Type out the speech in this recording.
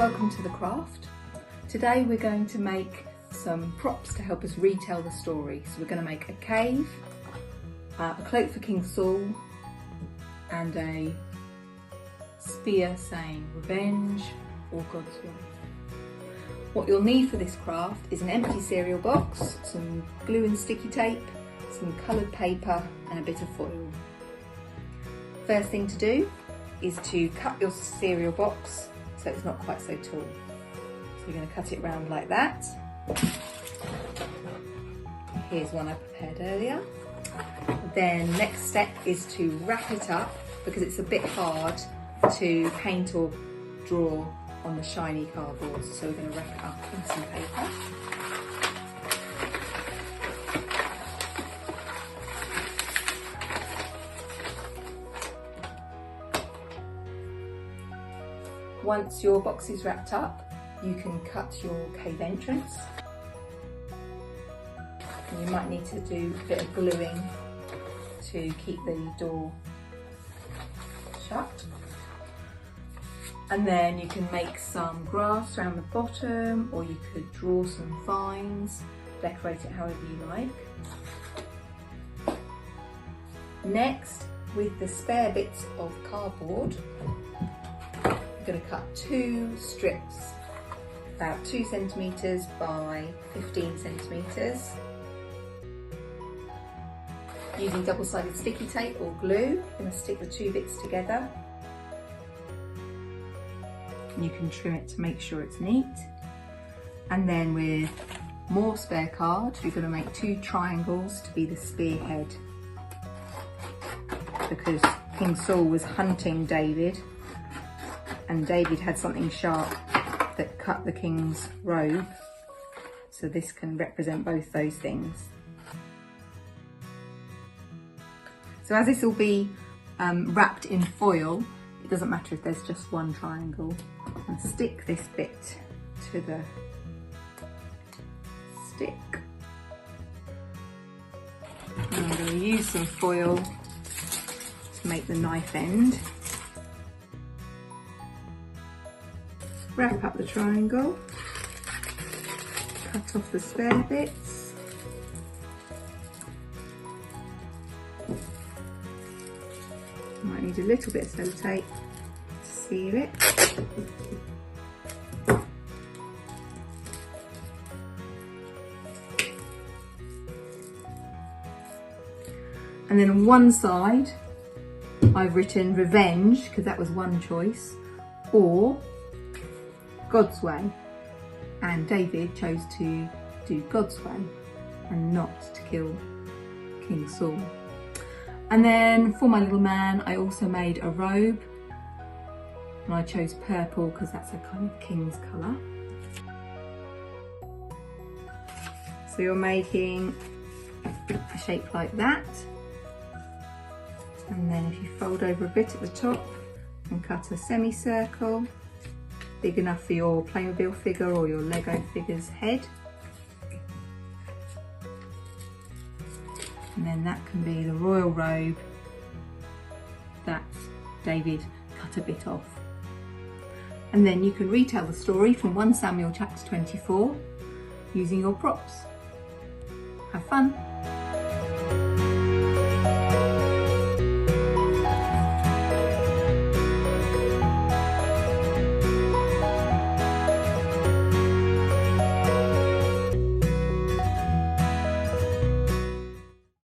welcome to the craft. Today we're going to make some props to help us retell the story. So we're going to make a cave, a cloak for King Saul, and a spear saying revenge or God's way. What you'll need for this craft is an empty cereal box, some glue and sticky tape, some coloured paper and a bit of foil. First thing to do is to cut your cereal box so it's not quite so tall. So you're going to cut it round like that. Here's one I prepared earlier. Then next step is to wrap it up because it's a bit hard to paint or draw on the shiny cardboard. So we're going to wrap it up in some paper. Once your box is wrapped up, you can cut your cave entrance. And you might need to do a bit of gluing to keep the door shut. And then you can make some grass around the bottom, or you could draw some vines, decorate it however you like. Next, with the spare bits of cardboard, I'm going to cut 2 strips about 2 centimetres by 15 centimetres. Using double-sided sticky tape or glue, I'm going to stick the 2 bits together. And you can trim it to make sure it's neat. And then with more spare card, we're going to make 2 triangles to be the spearhead. Because King Saul was hunting David, and David had something sharp that cut the king's robe, so this can represent both those things. So as this will be wrapped in foil, it doesn't matter if there's just one triangle. And stick this bit to the stick. And I'm going to use some foil to make the knife end. Wrap up the triangle, cut off the spare bits, might need a little bit of sellotape to seal it. And then on one side I've written revenge because that was one choice, or God's way, and David chose to do God's way and not to kill King Saul. And then for my little man I also made a robe, and I chose purple because that's a kind of king's colour. So you're making a shape like that, and then if you fold over a bit at the top and cut a semicircle big enough for your Playmobil figure or your Lego figure's head. And then that can be the royal robe that David cut a bit off. And then you can retell the story from 1 Samuel chapter 24 using your props. Have fun!